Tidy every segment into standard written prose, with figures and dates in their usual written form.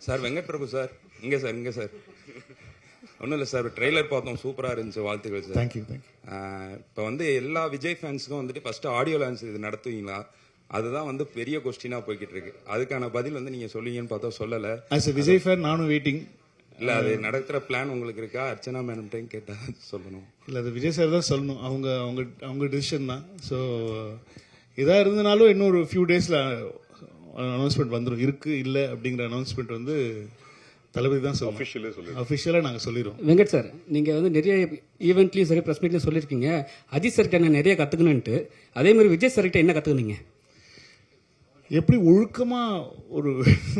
Sir Venkat Prabhu sir இங்கே sir ஒன்றும் இல்லை சார், ட்ரெய்லர் பார்த்தோம், சூப்பராக இருந்துச்சு, வாழ்த்துக்கள் சார். தேங்க்யூ. இப்போ வந்து எல்லா விஜய் ஃபேன்ஸுக்கும் வந்துட்டு ஃபஸ்ட்டு ஆடியோ லான்ச் இது நடத்துவீங்களா? அதுதான் வந்து பெரிய கொஸ்டினாக போய்கிட்டு இருக்கு. அதுக்கான பதில் வந்து நீங்கள் சொல்லுவீங்கன்னு பார்த்தா சொல்லலை. ஆஸ் எ விஜய் ஃபேன் நானும் வெயிட்டிங். இல்லை, அது நடக்கிற பிளான் உங்களுக்கு இருக்கா? அர்ச்சனா மேடம்கிட்டையும் கேட்டால் சொல்லணும். இல்லை, அது விஜய் சார் தான் சொல்லணும். அவங்க டிசிஷன் தான். ஸோ இதாக இருந்தனாலும் இன்னொரு ஃபியூ டேஸில் அனௌன்ஸ்மெண்ட் வந்துடும். இருக்குது இல்லை அப்படிங்கிற அனௌன்ஸ்மெண்ட் வந்து தளபதி தான் சொல்லணும். அஃபிஷியலாக நாங்கள் சொல்லிடுவோம். வெங்கட் சார், நீங்கள் வந்து நிறைய ஈவெண்ட்லையும் சரி ப்ரெஸ் மீட்லையும் சொல்லியிருக்கீங்க அஜித் சார்கிட்ட என்ன நிறைய கற்றுக்கணுன்ட்டு. அதே மாதிரி விஜய் சார்கிட்ட என்ன கற்றுக்குனீங்க? எப்படி ஒழுக்கமாக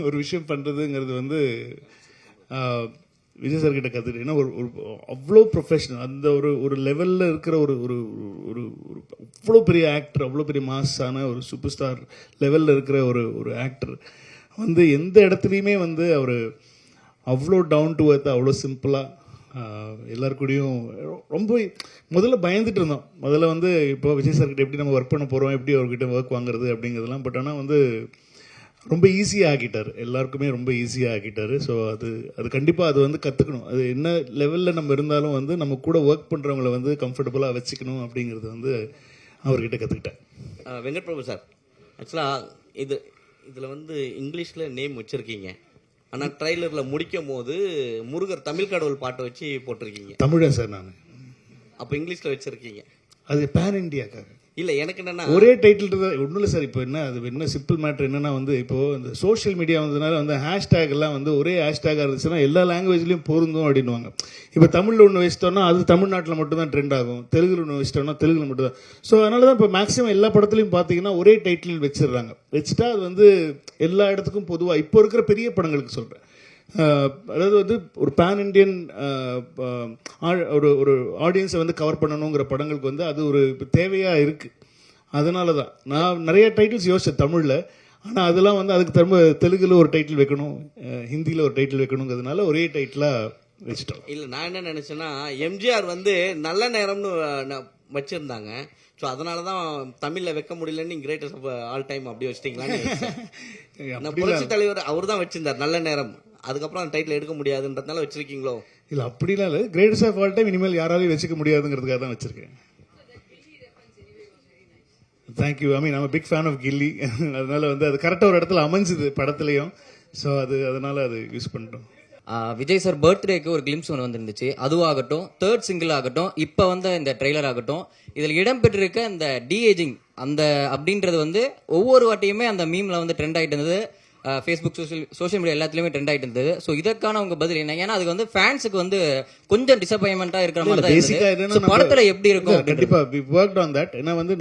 ஒரு விஷயம் பண்ணுறதுங்கிறது வந்து விஜய் சார்கிட்ட கற்றுக்கிட்டு. ஏன்னா ஒரு அவ்வளோ ப்ரொஃபஷனல், அந்த ஒரு லெவலில் இருக்கிற ஒரு அவ்வளோ பெரிய ஆக்டர், அவ்வளோ பெரிய மாஸான ஒரு சூப்பர் ஸ்டார் லெவலில் இருக்கிற ஒரு ஆக்டர் வந்து எந்த இடத்துலையுமே வந்து அவர் அவ்வளோ டவுன் டு எர்த், அவ்வளோ சிம்பிளாக எல்லாருக்கூடையும் ரொம்ப முதல்ல பயந்துட்டு இருந்தோம். முதல்ல வந்து இப்போ விஜய் சார்கிட்ட எப்படி நம்ம ஒர்க் பண்ண போகிறோம், எப்படி அவர்கிட்ட ஒர்க் வாங்குறது அப்படிங்கிறதுலாம். பட் ஆனால் வந்து ரொம்ப ஈஸியாக ஆக்கிட்டார், எல்லாருக்குமே ரொம்ப ஈஸியாக ஆக்கிட்டார். ஸோ அது கண்டிப்பாக அது வந்து கற்றுக்கணும். அது என்ன லெவலில் நம்ம இருந்தாலும் வந்து நம்ம கூட ஒர்க் பண்ணுறவங்கள வந்து கம்ஃபர்டபுளாக வச்சுக்கணும் அப்படிங்கிறது வந்து அவர்கிட்ட கற்றுக்கிட்டேன். வெங்கட் பிரபு சார், ஆக்சுவலாக இதில் வந்து இங்கிலீஷில் நேம் வச்சுருக்கீங்க, ஆனால் ட்ரைலரில் முடிக்கும் போது முருகர் தமிழ் கடவுள் பாட்டை வச்சு போட்டிருக்கீங்க. தமிழா சார் நான்? அப்போ இங்கிலீஷில் வச்சுருக்கீங்க. அது பேன் இண்டியாக்காக. இல்லை, எனக்கு என்னன்னா ஒரே டைட்டில் தான். ஒன்றும் இல்லை சார். இப்போ என்ன சிம்பிள் மேட்ரு என்னன்னா வந்து இப்போ இந்த சோஷியல் மீடியா வந்ததுனால வந்து ஹேஷ்டேக் எல்லாம் வந்து ஒரே ஹேஷ்டேக்காக இருந்துச்சுன்னா எல்லா லாங்குவேஜ்லையும் பொருந்தும் அப்படின்வாங்க. இப்போ தமிழில் ஒன்று வச்சிட்டோம்னா அது தமிழ்நாட்டில் மட்டும்தான் ட்ரெண்ட் ஆகும், தெலுங்குல ஒன்று வச்சிட்டோம்னா தெலுங்குல மட்டும் தான். ஸோ அதனால தான் இப்போ மேக்ஸிமம் எல்லா படத்துலையும் பார்த்தீங்கன்னா ஒரே டைட்டில் வச்சிடுறாங்க. வச்சுட்டா அது வந்து எல்லா இடத்துக்கும் பொதுவாக இப்போ இருக்கிற பெரிய படங்களுக்கு சொல்கிறேன். அதாவது வந்து ஒரு பேன் இண்டியன் ஒரு ஆடியன்ஸை வந்து கவர் பண்ணணுங்கிற படங்களுக்கு வந்து அது ஒரு தேவையாக இருக்குது. அதனால தான் நான் நிறைய டைட்டில்ஸ் யோசித்தேன் தமிழில். ஆனால் அதெல்லாம் வந்து அதுக்கு திரும்ப தெலுங்குல ஒரு டைட்டில் வைக்கணும், ஹிந்தியில் ஒரு டைட்டில் வைக்கணுங்கிறதுனால ஒரே டைட்டிலாக வச்சுட்டோம். இல்லை, நான் என்ன நினச்சேன்னா எம்ஜிஆர் வந்து நல்ல நேரம்னு வச்சுருந்தாங்க. ஸோ அதனால தான் தமிழில் வைக்க முடியலன்னு கிரேட்டஸ்ட் ஆஃப் ஆல் டைம் அப்படி வச்சிட்டிங்களான்னு. புரட்சி தலைவர் அவர் தான் வச்சிருந்தார் நல்ல நேரம். அதுக்கப்புறம் அந்த டைட்டில் எடுக்க முடியாதுன்றதுனால வச்சிருக்கீங்களோ? இல்லை, அப்படிலாம் இல்லை. கிரேட்டஸ்ட் ஆஃப் ஆல் டைம் இனிமேல் யாராலையும் வச்சுக்க முடியாதுங்கிறதுக்காக தான் வச்சிருக்கேன். Thank you. I mean I'm big fan of Ghilli. அதனால வந்து அது கரெக்டாக ஒரு இடத்துல அமைஞ்சுது படத்துலையும். ஸோ அதனால அது யூஸ் பண்ணிட்டோம். விஜய் சார் பர்த்டேக்கு ஒரு கிளிம்ஸ் ஒன்று வந்துருந்துச்சு. அதுவாகட்டும், தேர்ட் சிங்கிள் ஆகட்டும், இப்போ வந்த இந்த ட்ரெய்லர் ஆகட்டும், இதில் இடம்பெற்றிருக்க இந்த டிஏஜிங் அந்த அப்படின்றது வந்து ஒவ்வொரு வாட்டியுமே அந்த மீம்ல வந்து ட்ரெண்ட் ஆகிட்டு இருந்தது. ஃபேஸ்புக், சோஷியல் மீடியா எல்லாத்துலயுமே ட்ரெண்ட் ஆகிட்டு இருந்தது. ஸோ இதற்கான உங்க பதில் என்ன? ஏன்னா அதுக்கு வந்து ஃபேன்ஸுக்கு வந்து கொஞ்சம் டிசப்பாயின்மெண்டா இருக்கிற மாதிரி தான் இருந்தது. படத்துல எப்படி இருக்கும்? கண்டிப்பா we worked on that. ஏன்னா வந்து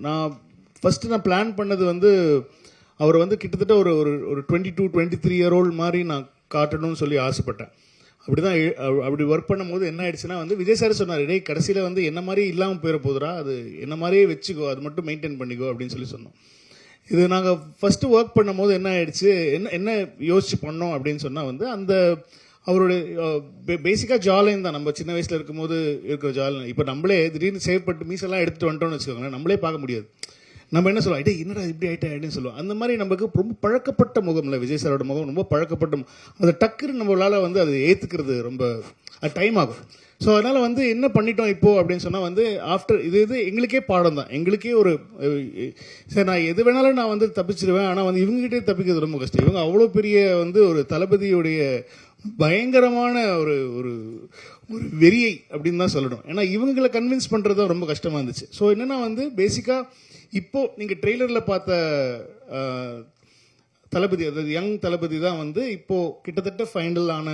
நான் ஃபர்ஸ்ட் பிளான் பண்ணது வந்து அவர் வந்து கிட்டத்தட்ட ஒரு 22-23 இயர் ஓல்டு மாதிரி நான் காட்டணும்னு சொல்லி ஆசைப்பட்டேன். அப்படி ஒர்க் பண்ணும்போது என்ன ஆயிடுச்சுன்னா வந்து விஜய் சார் சொன்னார், டேய் கடைசியில் வந்து என்ன மாதிரி இல்லாமல் போயிட போதுரா, அது என்ன மாதிரியே வச்சுக்கோ, அது மட்டும் மெயின்டைன் பண்ணிக்கோ அப்படின்னு சொல்லி சொன்னோம். இது நாங்கள் ஃபஸ்ட்டு ஒர்க் பண்ணும்போது என்ன ஆயிடுச்சு, என்ன யோசிச்சு பண்ணோம் அப்படின்னு சொன்னால் வந்து அந்த அவருடைய பேசிக்காக ஜாலைன் தான். நம்ம சின்ன வயசில் இருக்கும்போது இருக்கிற ஜாலைன் இப்போ நம்மளே திடீர்னு சேவ் பண்ணிட்டு மீசெல்லாம் எடுத்துகிட்டு வந்துட்டோம்னு வச்சுக்கோங்களேன், நம்மளே பார்க்க முடியாது. நம்ம என்ன சொல்லுவோம், ஐட்டே என்னடா இப்படி ஆகிட்டேன் அப்படின்னு சொல்லுவோம். அந்த மாதிரி நமக்கு ரொம்ப பழக்கப்பட்ட முகம் இல்லை, விஜய் சாரோட முகம் ரொம்ப பழக்கப்பட்ட. அந்த டக்குன்னு நம்மளால் வந்து அதை ஏற்றுக்கிறது ரொம்ப டைம் ஆகும். ஸோ அதனால் வந்து என்ன பண்ணிட்டோம் இப்போது அப்படின்னு சொன்னால் வந்து ஆஃப்டர் இது எங்களுக்கே பாடம் தான். எங்களுக்கே ஒரு சரி நான் எது வேணாலும் நான் வந்து தப்பிச்சிடுவேன், ஆனால் வந்து இவங்ககிட்டே தப்பிக்கிறது ரொம்ப கஷ்டம். இவங்க அவ்வளோ பெரிய வந்து ஒரு தளபதியுடைய பயங்கரமான ஒரு ஒரு ஒரு வெறியை அப்படின்னு தான் சொல்லணும். ஏன்னா இவங்களை கன்வின்ஸ் பண்ணுறது தான் ரொம்ப கஷ்டமாக இருந்துச்சு. ஸோ என்னென்னா வந்து பேசிக்காக இப்போது நீங்கள் ட்ரெய்லரில் பார்த்த தளபதி, அதாவது யங் தளபதி தான் வந்து இப்போது கிட்டத்தட்ட ஃபைனலான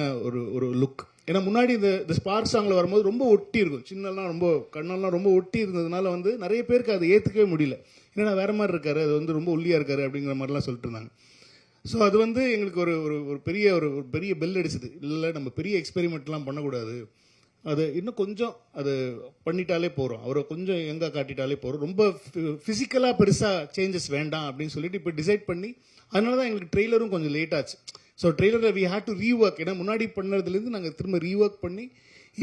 ஒரு லுக். ஏன்னா முன்னாடி இந்த ஸ்பார்க் சாங்கில் வரும்போது ரொம்ப ஒட்டி இருக்கும், சின்னெல்லாம் ரொம்ப கண்ணெல்லாம் ரொம்ப ஒட்டி இருந்ததுனால வந்து நிறைய பேருக்கு அதை ஏற்றுக்கவே முடியல. ஏன்னா வேற மாதிரி இருக்காரு, அது வந்து ரொம்ப ஒல்லியாக இருக்காரு அப்படிங்கிற மாதிரிலாம் சொல்லிட்டு இருந்தாங்க. ஸோ அது வந்து எங்களுக்கு ஒரு பெரிய பெல் அடிச்சது. இல்லை நம்ம பெரிய எக்ஸ்பெரிமெண்ட்லாம் பண்ணக்கூடாது, அது இன்னும் கொஞ்சம் அது பண்ணிட்டாலே போகிறோம், அவரை கொஞ்சம் எங்கே காட்டிட்டாலே போகிறோம், ரொம்ப ஃபிசிக்கலாக பெருசாக சேஞ்சஸ் வேண்டாம் அப்படின்னு சொல்லிட்டு இப்போ டிசைட் பண்ணி, அதனால தான் எங்களுக்கு ட்ரெய்லரும் கொஞ்சம் லேட் ஆச்சு. ஸோ ட்ரெய்லரில் வி ஹேட் டு ரீஒர்க். ஏன்னா முன்னாடி பண்ணதுலேருந்து நாங்கள் திரும்ப ரீஒர்க் பண்ணி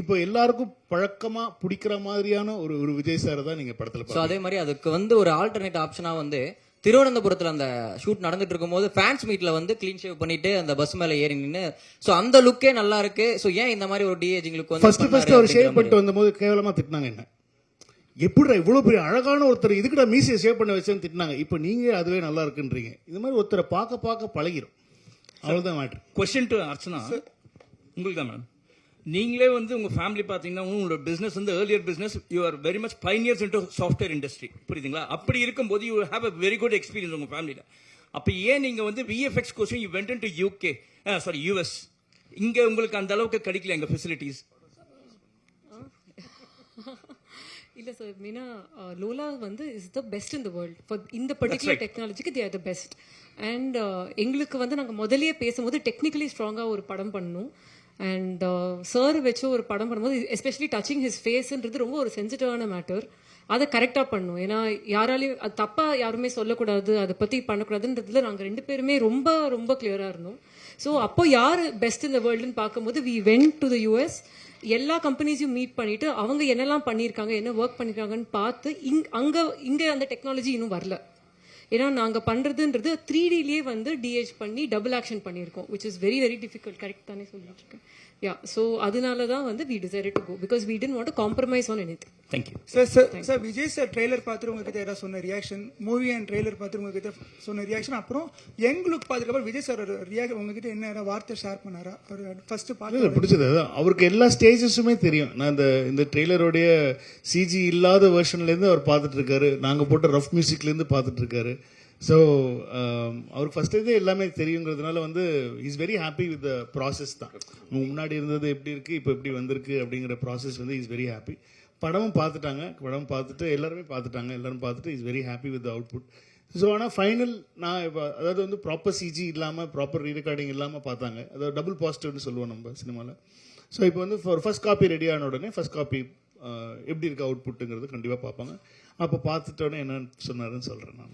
இப்போ எல்லாருக்கும் பழக்கமாக பிடிக்கிற மாதிரியான ஒரு விஜய் சார் தான் நீங்கள் படத்தில். ஸோ அதே மாதிரி அதுக்கு வந்து ஒரு ஆல்டர்னேட் ஆப்ஷனாக வந்து திருவனந்தபுரத்துல அந்த ஷூட் நடந்துட்டு இருக்கும்போது ஃபேன்ஸ் மீட்ல வந்து க்ளீன் ஷேவ் பண்ணிட்டு அந்த பஸ் மேல ஏறி நின்னு சோ அந்த லுக்கே நல்லா இருக்கு. சோ ஏன் இந்த மாதிரி ஒரு டிஏஜிங் லுக் வந்து ஃபர்ஸ்ட் அவர் ஷேவ் பண்ணிட்டு வந்தபோது கேவலமா திட்டினாங்க என்ன, எப்படிடா இவ்வளவு பெரிய அழகான ஒருத்தர் இதுக்கிட்ட மீசியை ஷேவ் பண்ண வச்சேன்னு திட்டினாங்க. இப்போ நீங்க அதுவே நல்லா இருக்குன்றீங்க. இது மாதிரி ஒருத்தரை பார்க்க பழகிரும், அவ்வளவுதான் மேட்ரு. கொஸ்டின் டு அர்ச்சனா, உங்களுக்கு தான் மேடம். நீங்களே வந்து உங்க ஃபேமிலி பாத்தீங்கன்னா உங்களோட பிசினஸ் வந்து earlier business you are very much pioneers into software industry, புரியுதுங்களா? அப்படி இருக்கும்போது you have a very good experience உங்க ஃபேமிலியில. அப்ப ஏன் நீங்க வந்து VFX course you went into UK sorry US, இங்க உங்களுக்கு அந்த அளவுக்கு கிடைக்கல எங்க ஃபெசிலிட்டிஸ்? இல்ல சார், மீனா லோலா வந்து is the best in the world for இந்த பர்டிகுலர் டெக்னாலஜிக்கு they are the best. And எங்களுக்கு வந்து நாங்கள் முதலியே பேசும்போது டெக்னிக்கலி ஸ்ட்ராங்காக ஒரு படம் பண்ணணும். அண்ட் சார் வச்சு ஒரு படம் பண்ணும்போது எஸ்பெஷலி டச்சிங் ஹிஸ் ஃபேஸ்ன்றது ரொம்ப ஒரு சென்சிட்டிவான மேட்டர். அதை கரெக்டாக பண்ணணும். ஏன்னா யாராலையும் அது தப்பாக யாருமே சொல்லக்கூடாது, அதை பற்றி பண்ணக்கூடாதுன்றதுல நாங்கள் 2 பேருமே ரொம்ப ரொம்ப கிளியராக இருந்தோம். ஸோ அப்போ யார் பெஸ்ட் இந்த வேர்ல்டுன்னு பார்க்கும்போது we went to the US. எல்லா கம்பெனிஸையும் மீட் பண்ணிட்டு அவங்க என்னெல்லாம் பண்ணியிருக்காங்க, என்ன ஒர்க் பண்ணியிருக்காங்கன்னு பார்த்து இங்கே அந்த டெக்னாலஜி இன்னும் வரல. ஏன்னா நாங்கள் பண்ணுறதுன்றது 3Dலேயே வந்து டிஹெச் பண்ணி டபுள் ஆக்ஷன் பண்ணியிருக்கோம், which is very very difficult. Correct தானே சொல்லிட்டு இருக்கேன்? யா, ஸோ அதனால தான் வந்து we decided to go because we didn't want to compromise on anything. Thank you sir. Vijay sir trailer பார்த்துட்டு உங்ககிட்ட ஏதாவது சொன்ன ரியாக்ஷன், மூவி அண்ட் ட்ரெய்லர் பார்த்துட்டு உங்ககிட்ட சொன்ன ரியாக்ஷன், அப்புறம் யங் லுக் பார்த்துட்டு விஜய் சார் உங்ககிட்ட என்ன வார்த்தை ஷேர் பண்ணாரா? அவர் ஃபர்ஸ்ட் பார்த்து பிடிச்சது அவருக்கு எல்லா ஸ்டேஜஸுமே தெரியும். நான் இந்த ட்ரெய்லருடைய சிஜி இல்லாத வெர்ஷன்லேருந்து அவர் பார்த்துட்டு இருக்காரு, நாங்கள் போட்ட ரஃப் மியூசிக்லேருந்து பார்த்துட்டு இருக்காரு. ஸோ அவருக்கு ஃபர்ஸ்ட் இது எல்லாமே தெரியுங்கிறதுனால வந்து is very happy with the process தான். முன்னாடி இருந்தது எப்படி இருக்குது, இப்போ எப்படி வந்திருக்கு அப்படிங்கிற ப்ராசஸ் வந்து இஸ் வெரி ஹாப்பி. படமும் பார்த்துட்டாங்க, படம் பார்த்துட்டு எல்லாரும் பார்த்துட்டு is very happy with the output. So ஆனால் ஃபைனல் நான் இப்போ அதாவது வந்து ப்ராப்பர் சிஜி இல்லாமல் ப்ராப்பர் ரீரெக்கார்டிங் இல்லாமல் பார்த்தாங்க. அதாவது டபுள் பாசிட்டிவ்னு சொல்லுவோம் நம்ம சினிமாவில். ஸோ இப்போ வந்து ஃபர்ஸ்ட் காப்பி ரெடி ஆன உடனே ஃபர்ஸ்ட் காப்பி எப்படி இருக்குது அவுட்புட்டுங்கிறது கண்டிப்பாக பார்ப்பாங்க. அப்போ பார்த்துட்டோன்னே என்னன்னு சொன்னாருன்னு சொல்கிறேன் நான்.